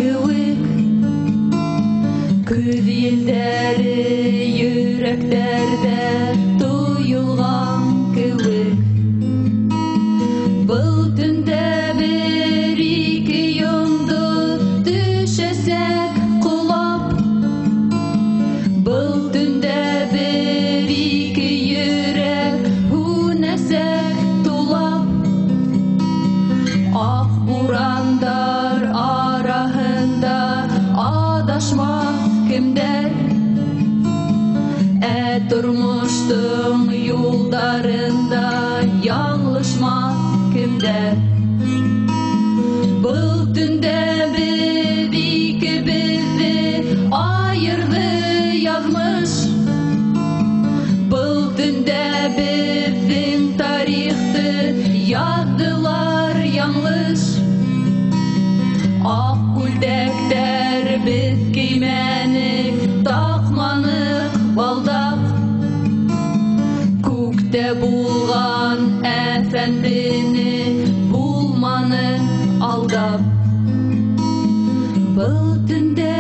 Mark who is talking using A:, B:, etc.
A: кеуек, күз елдері йөрәкләрдә туелган кеуек. Был төндә бер-ике йондыз төшәсәк кулап, был төндә бер-ике йөрәк һүнәсәк тулап. Ак бурандар араһында адашмас кемдәр, тормыштың юлдарында яңлышмас кемдәр. Был төндә без икебезне аерды язмыш, был төндә безнең тарихты яздылар яңлыш. Ак күлдәктәр без кимәнек, такманык балдак, күктә булган әфәндене булманы алдап. Был төндә